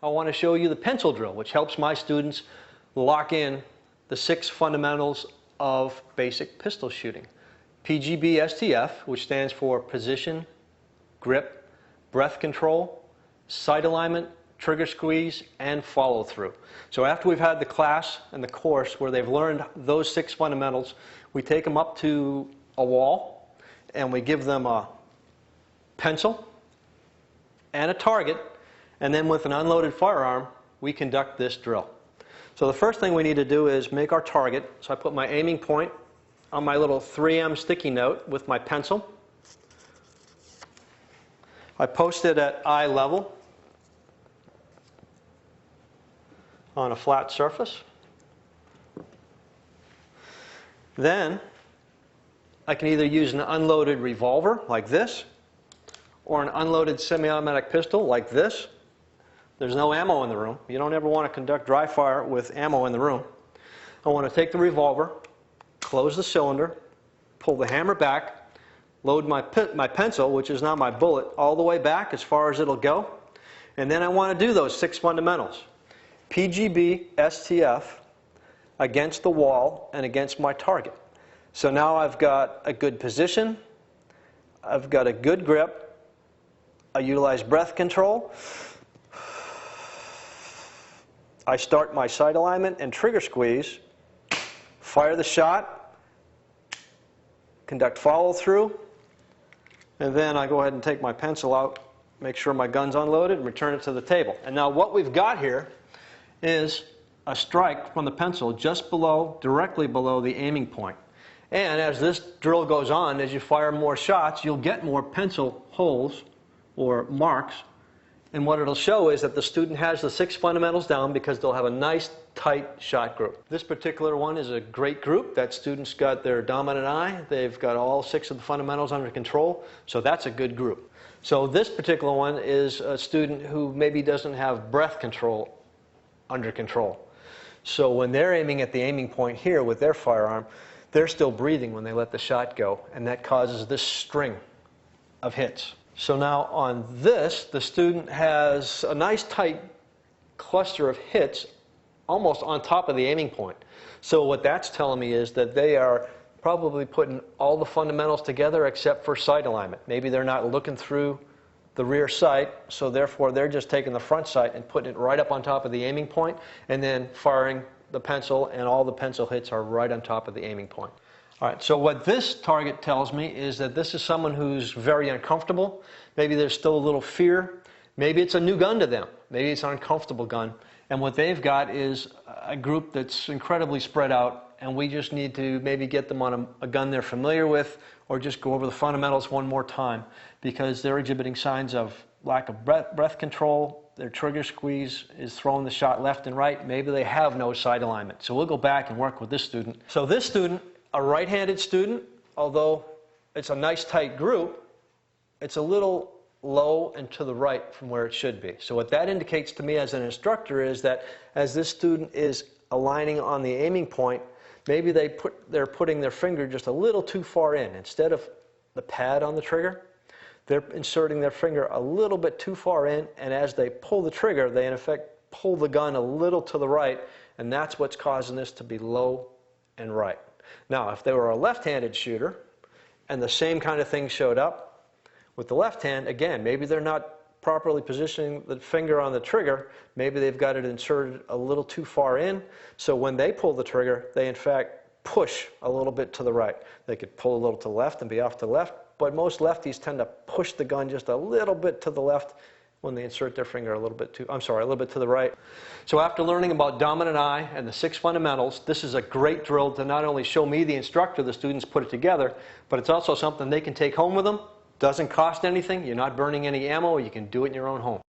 I want to show you the pencil drill, which helps my students lock in the 6 fundamentals of basic pistol shooting. PGB-STF, which stands for position, grip, breath control, sight alignment, trigger squeeze, and follow through. So after we've had the class and the course where they've learned those 6 fundamentals, we take them up to a wall and we give them a pencil and a target, and then with an unloaded firearm we conduct this drill. So the first thing we need to do is make our target. So I put my aiming point on my little 3M sticky note with my pencil. I post it at eye level on a flat surface. Then I can either use an unloaded revolver like this or an unloaded semi-automatic pistol like this. There's no ammo in the room. You don't ever want to conduct dry fire with ammo in the room. I want to take the revolver, close the cylinder, pull the hammer back, load my pencil, which is now my bullet, all the way back as far as it'll go. And then I want to do those 6 fundamentals. PGB-STF against the wall and against my target. So now I've got a good position, I've got a good grip, I utilize breath control, I start my sight alignment and trigger squeeze, fire the shot, conduct follow through, and then I go ahead and take my pencil out, make sure my gun's unloaded, and return it to the table. And now what we've got here is a strike from the pencil just below, directly below the aiming point. And as this drill goes on, as you fire more shots, you'll get more pencil holes or marks. And what it'll show is that the student has the 6 fundamentals down because they'll have a nice, tight shot group. This particular one is a great group. That student's got their dominant eye. They've got all 6 of the fundamentals under control. So that's a good group. So this particular one is a student who maybe doesn't have breath control under control. So when they're aiming at the aiming point here with their firearm, they're still breathing when they let the shot go, and that causes this string of hits. So now on this, the student has a nice tight cluster of hits almost on top of the aiming point. So what that's telling me is that they are probably putting all the fundamentals together except for sight alignment. Maybe they're not looking through the rear sight, so therefore they're just taking the front sight and putting it right up on top of the aiming point and then firing the pencil, and all the pencil hits are right on top of the aiming point. All right, so what this target tells me is that this is someone who's very uncomfortable. Maybe there's still a little fear. Maybe it's a new gun to them. Maybe it's an uncomfortable gun. And what they've got is a group that's incredibly spread out, and we just need to maybe get them on a gun they're familiar with, or just go over the fundamentals one more time, because they're exhibiting signs of lack of breath control. Their trigger squeeze is throwing the shot left and right. Maybe they have no sight alignment. So we'll go back and work with this student. So this student, a right-handed student, although it's a nice tight group, it's a little low and to the right from where it should be. So what that indicates to me as an instructor is that as this student is aligning on the aiming point, maybe they're putting their finger just a little too far in. Instead of the pad on the trigger, they're inserting their finger a little bit too far in, and as they pull the trigger, they in effect pull the gun a little to the right, and that's what's causing this to be low and right. Now, if they were a left-handed shooter and the same kind of thing showed up with the left hand, again, maybe they're not properly positioning the finger on the trigger. Maybe they've got it inserted a little too far in, so when they pull the trigger, they in fact push a little bit to the right. They could pull a little to the left and be off to the left, but most lefties tend to push the gun just a little bit to the left when they insert their finger a little bit to the right. So after learning about dominant eye and the 6 fundamentals, this is a great drill to not only show me, the instructor, the students put it together, but it's also something they can take home with them. Doesn't cost anything. You're not burning any ammo. You can do it in your own home.